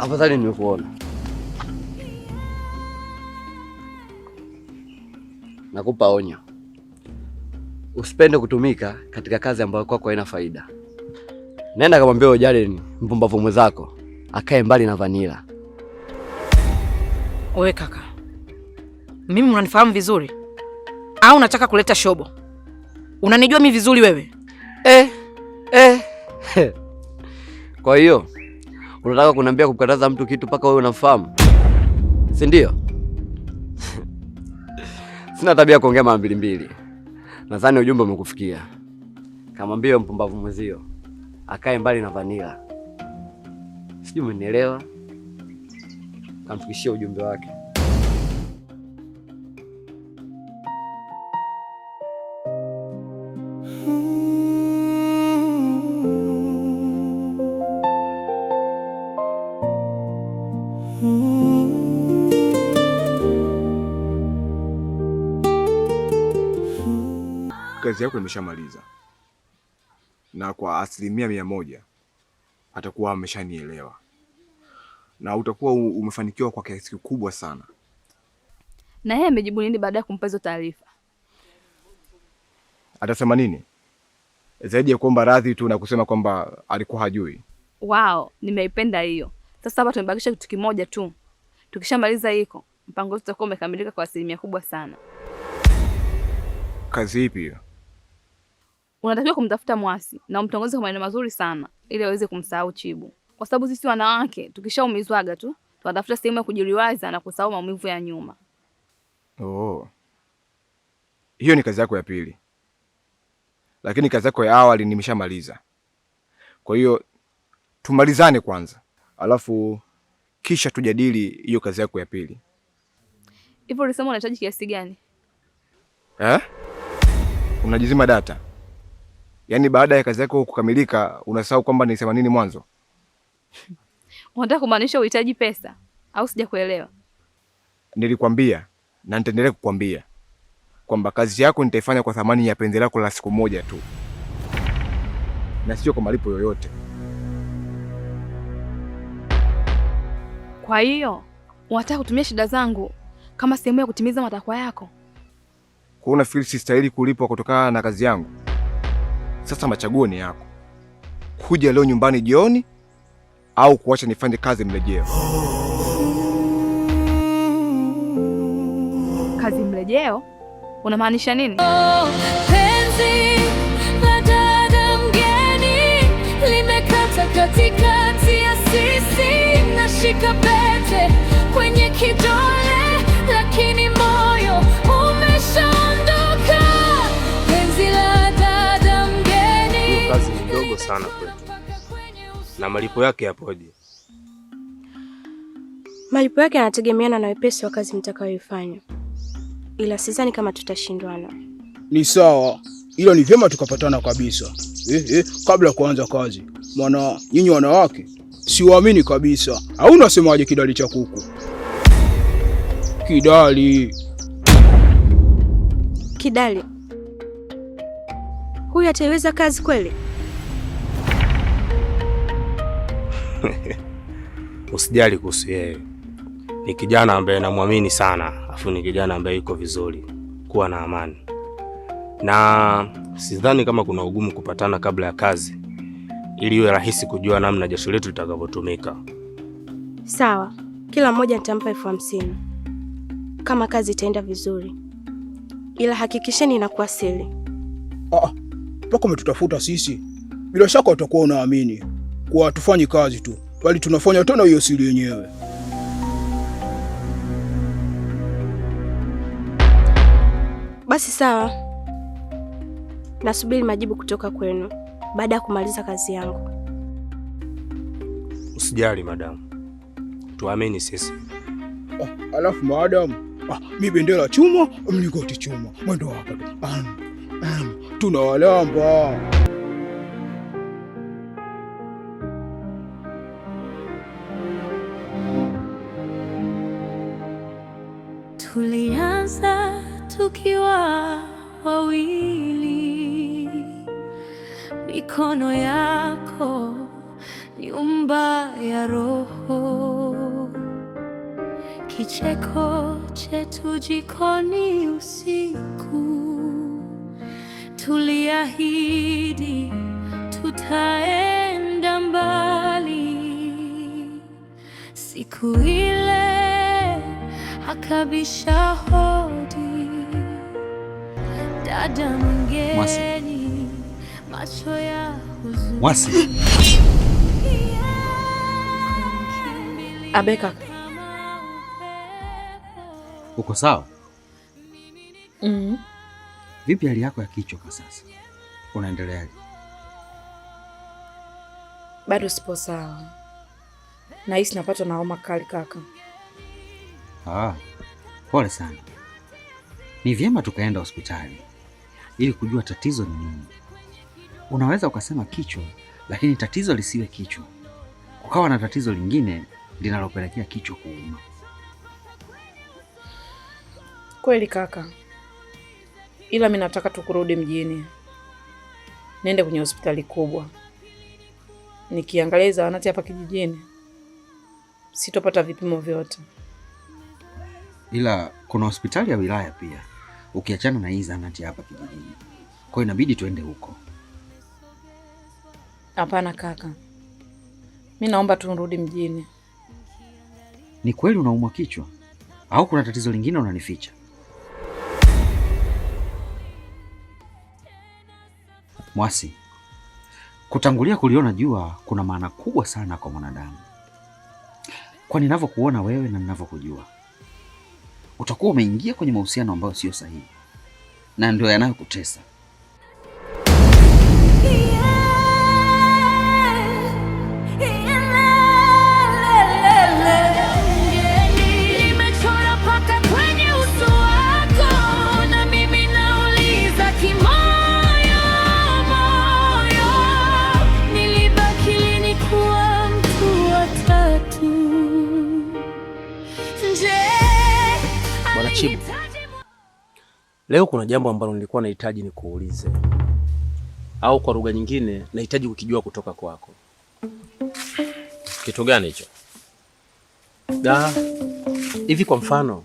Afadhali nimekuona. Nakupa onyo. Usipende kutumika katika kazi ambayo kwako haina faida. Nenda kamwambia Ojale mpumbavu mwenzako akae mbali na Vanilla. Wewe kaka, mimi unanifahamu vizuri au unataka kuleta shobo? Unanijua mimi vizuri wewe? Kwa hiyo unataka kuniambia kumkataza mtu kitu mpaka wewe unamfahamu, si ndio? Sina tabia kuongea mara mbili. Nadhani ujumbe umekufikia. Kamwambie mpumbavu mwenzio akae mbali na Vanilla. Sijui umenielewa? Kamfikishie ujumbe wake. Kazi yako imeshamaliza, na kwa 100% atakuwa ameshanielewa na utakuwa umefanikiwa kwa kiasi kikubwa sana. Na yeye amejibu nini baada ya kumpa hizo taarifa? Atasema nini zaidi ya kuomba radhi tu na kusema kwamba alikuwa hajui? Wow, nimeipenda hiyo. Sasa hapa tumebakisha kitu kimoja tu. Tukishamaliza hiko, mpango wetu utakuwa umekamilika kwa 100% kubwa sana. Kazi ipi hiyo? Unatakiwa kumtafuta Mwasi na umtongoze kwa maneno mazuri sana ili aweze kumsahau Chibu. Kwa sababu sisi wanawake tukishaumizwaga tu, tunatafuta sehemu ya kujiliwaza na kusahau maumivu ya nyuma. Oh. Hiyo ni kazi yako ya pili. Lakini kazi yako ya awali nimeshamaliza. Kwa hiyo tumalizane kwanza, alafu kisha tujadili hiyo kazi yako ya pili. Hivyo ulisema unahitaji kiasi gani? Unajizima data. Yaani baada ya kazi yako kukamilika unasahau kwamba nilisema nini mwanzo? Unataka kumaanisha uhitaji pesa au sijakuelewa? Nilikwambia na nitaendelea kukwambia kwamba kazi yako nitaifanya kwa thamani ya penzi lako la siku moja tu, na sio kwa malipo yoyote. Kwa hiyo unataka kutumia shida zangu kama sehemu ya kutimiza matakwa yako? Kwa unafikiri sistahili kulipwa kutokana na kazi yangu? Sasa machaguo ni yako. Kuja leo nyumbani jioni au kuacha nifanye kazi mrejeo. Kazi mrejeo? Unamaanisha nini? Penzi la dada mgeni limekata katikati ya sisi, nashika pete kwenye kidole lakini moyo umeshaondoka. Penzi la dada mgeni. Kazi ni ndogo sana kwetu. Na malipo yake yapoje? Malipo yake yanategemeana na wepesi wa kazi mtakayoifanya, ila sidhani kama tutashindwana. Ni sawa, ila ni vyema tukapatana kabisa kabla ya kuanza kazi. Maana nyinyi wanawake siwaamini kabisa. Au unasemaje kidali cha kuku? Kidali? Huyu ataweza kazi kweli? Usijali kuhusu yeye. Ni kijana ambaye namwamini sana, afu ni kijana ambaye yuko vizuri. Kuwa na amani. Na sidhani kama kuna ugumu kupatana kabla ya kazi, ili iwe rahisi kujua namna jasho letu litakavyotumika. Sawa, kila mmoja nitampa 50,000 kama kazi itaenda vizuri, ila hakikisheni inakuwa siri. Mpaka umetutafuta sisi, bila shaka utakuwa unaamini kuwa tufanye kazi tu, bali tunafanya tena hiyo siri yenyewe. Basi sawa, nasubiri majibu kutoka kwenu baada ya kumaliza kazi yangu. Usijali madamu, tuamini sisi. Alafu madamu, mi bendera chuma, mlingoti chuma, mwendo hapa tu. Tunawalamba. Tulianza tukiwa wawili, mikono yako nyumba ya roho, kicheko chetu jikoni usiku, tuliahidi tutaenda mbali. Siku ile akabisha hodi, dada mgeni, macho ya huzuni. Mwasi. Abeka, Uko sawa? Vipi hali yako ya kichwa kwa sasa? Unaendeleaje? bado sipo sawa. Nahisi napatwa na homa kali kaka. Pole sana. Ni vyema tukaenda hospitali ili kujua tatizo ni nini. Unaweza ukasema kichwa, lakini tatizo lisiwe kichwa, ukawa na tatizo lingine linalopelekea kichwa kuuma. Kweli kaka, ila mimi nataka tukurudi mjini, nende kwenye hospitali kubwa. Nikiangalia zahanati hapa kijijini sitopata vipimo vyote. Ila kuna hospitali ya wilaya pia, ukiachana na hii zahanati hapa kijijini. Kwa hiyo inabidi tuende huko. Hapana kaka, mimi naomba turudi mjini. Ni kweli unaumwa kichwa au kuna tatizo lingine unanificha? Mwasi, kutangulia kuliona jua kuna maana kubwa sana kwa mwanadamu. Kwa ninavyokuona wewe na ninavyokujua, utakuwa umeingia kwenye mahusiano ambayo sio sahihi, na ndio yanayokutesa. Chibu, leo kuna jambo ambalo nilikuwa nahitaji nikuulize, au kwa lugha nyingine nahitaji kukijua kutoka kwako. Kitu gani hicho? Hivi kwa mfano,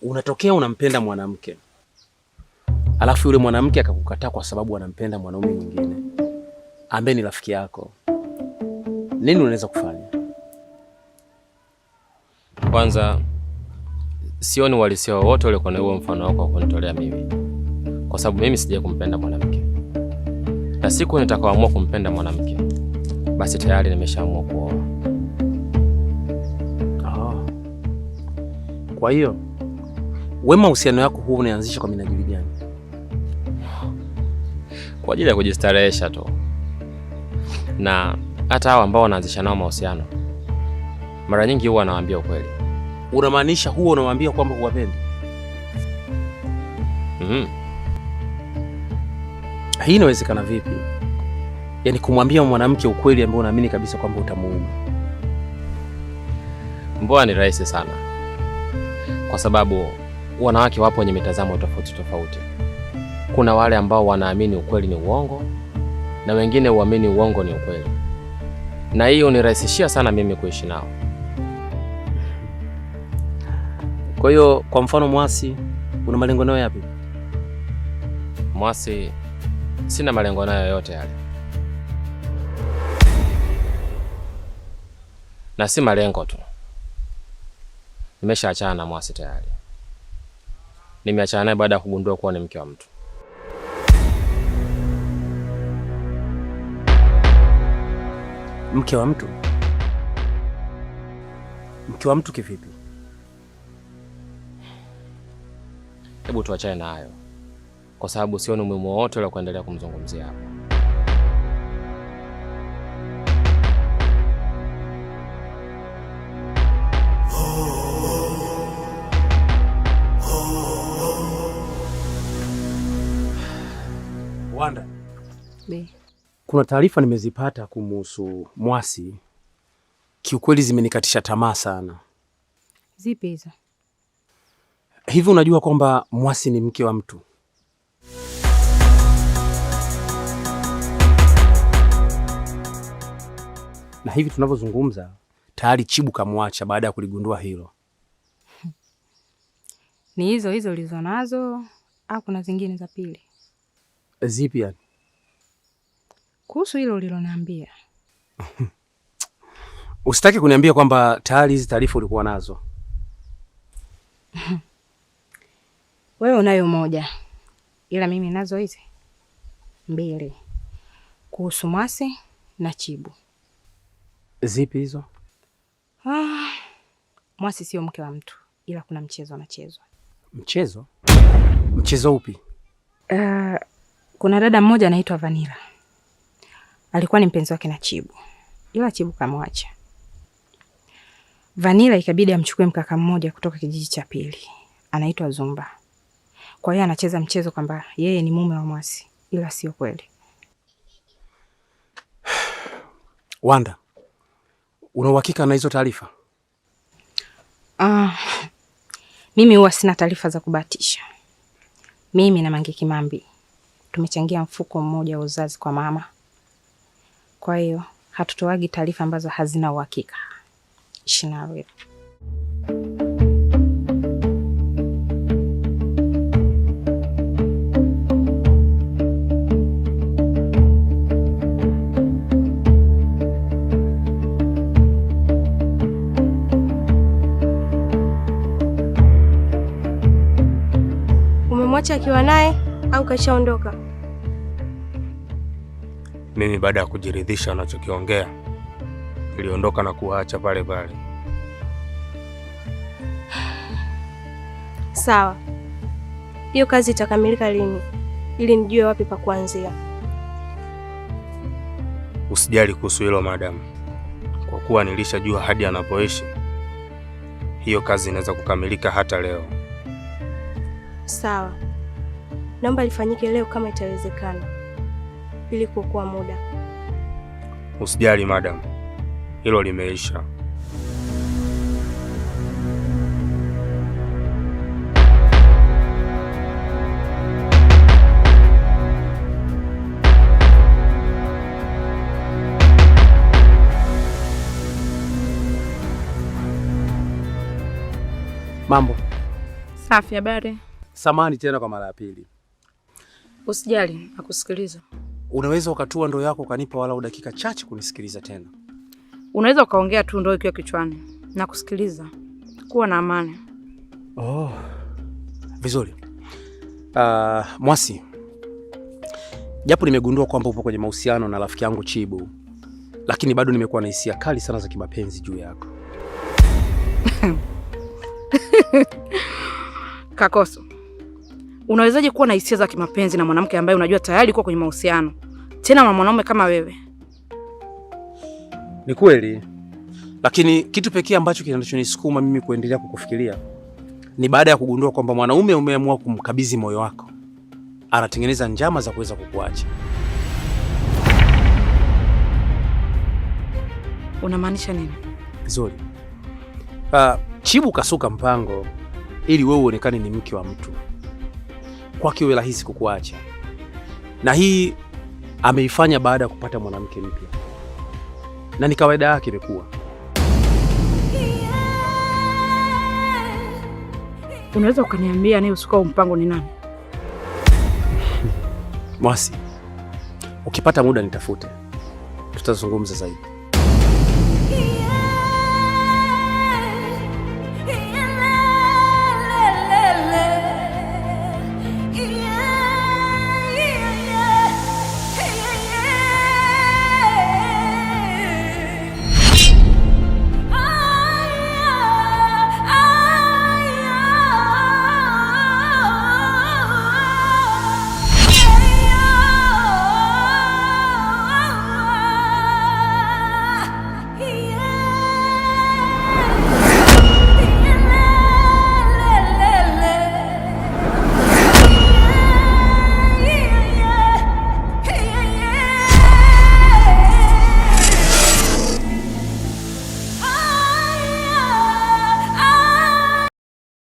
unatokea unampenda mwanamke, alafu yule mwanamke akakukataa kwa sababu anampenda mwanaume mwingine ambaye ni rafiki yako, nini unaweza kufanya? Kwanza sioni uhalisia wowote ule kwa huo mfano wako wa kunitolea mimi, kwa sababu mimi sija kumpenda mwanamke, na siku nitakaoamua kumpenda mwanamke basi tayari nimeshaamua kuoa. Kwa hiyo wewe mahusiano yako huu unaanzisha kwa minajili gani? Kwa ajili ya kujistarehesha tu, na hata hao ambao wanaanzisha nao mahusiano mara nyingi huwa anawaambia ukweli. Unamaanisha huo unawaambia kwamba huwapendi? Hii inawezekana vipi? Yaani kumwambia mwanamke ukweli ambao unaamini kabisa kwamba utamuuma. Mbona ni rahisi sana, kwa sababu wanawake wapo wenye mitazamo tofauti tofauti. Kuna wale ambao wanaamini ukweli ni uongo, na wengine huamini uongo ni ukweli, na hiyo nirahisishia sana mimi kuishi nao. Kwa hiyo kwa mfano Mwasi, una malengo nayo yapi? Mwasi, sina malengo nayo yote yale. Na si malengo tu, nimeshaachana na Mwasi tayari. Nimeachana naye baada ya kugundua kuwa ni mke wa mtu. Mke wa mtu? Mke wa mtu kivipi? Hebu tuachane na hayo, kwa sababu sioni umuhimu wowote wa kuendelea kumzungumzia hapa. Wanda, kuna taarifa nimezipata kumuhusu Mwasi. Kiukweli zimenikatisha tamaa sana. Zipi hizo? Hivi unajua kwamba Mwasi ni mke wa mtu? na hivi tunavyozungumza tayari Chibu kamwacha baada ya kuligundua hilo. Ni hizo hizo ulizo nazo au kuna zingine za pili? Zipi yani? Kuhusu hilo uliloniambia. Usitaki kuniambia kwamba tayari hizi taarifa ulikuwa nazo. Wewe unayo moja, ila mimi nazo hizi 2 kuhusu Mwasi na Chibu. Zipi hizo? Mwasi sio mke wa mtu, ila kuna mchezo unachezwa. Mchezo? Mchezo upi? Kuna dada mmoja anaitwa Vanilla. Alikuwa ni mpenzi wake na Chibu, ila Chibu kamwacha. Vanilla ikabidi amchukue mkaka mmoja kutoka kijiji cha pili, anaitwa Zumba. Kwa hiyo anacheza mchezo kwamba yeye ni mume wa Mwasi, ila sio kweli. Wanda, una uhakika na hizo taarifa? Mimi huwa sina taarifa za kubahatisha. Mimi na Mange Kimambi tumechangia mfuko mmoja wa uzazi kwa mama. Kwa hiyo hatutoagi taarifa ambazo hazina uhakika. Shinawe. Umemwacha akiwa naye au kashaondoka? Mimi baada ya kujiridhisha anachokiongea niliondoka na kuacha pale pale. Sawa. Hiyo kazi itakamilika lini ili nijue wapi pa kuanzia? Usijali kuhusu hilo madam. Kwa kuwa nilishajua hadi anapoishi, hiyo kazi inaweza kukamilika hata leo. Sawa. Naomba lifanyike leo kama itawezekana, ili kuokoa muda. Usijali madam. Hilo limeisha. Mambo. Safi, habari? Samahani tena kwa mara ya pili. Usijali, nakusikiliza. Unaweza ukatua ndoo yako ukanipa walau dakika chache kunisikiliza tena? Unaweza ukaongea tu ndoo ikiwa kichwani. Nakusikiliza. Kuwa na amani. Vizuri. Mwasi. Japo nimegundua kwamba upo kwenye mahusiano na rafiki yangu Chibu, lakini bado nimekuwa na hisia kali sana za kimapenzi juu yako. Kakoso. Unawezaje kuwa na hisia za kimapenzi na mwanamke ambaye unajua tayari yuko kwenye mahusiano? Tena na mwanaume kama wewe. Ni kweli. Lakini kitu pekee ambacho kinachonisukuma mimi kuendelea kukufikiria ni baada ya kugundua kwamba mwanaume umeamua kumkabidhi moyo wako, anatengeneza njama za kuweza kukuacha. Unamaanisha nini? Vizuri. Chibu kasuka mpango ili wewe uonekane ni mke wa mtu. Kwake iwe rahisi kukuacha. Na hii ameifanya baada ya kupata mwanamke mpya. Na ni kawaida yake imekuwa. Unaweza ukaniambia ni usuka mpango ni nani? Mwasi, ukipata muda nitafute. Tutazungumza zaidi.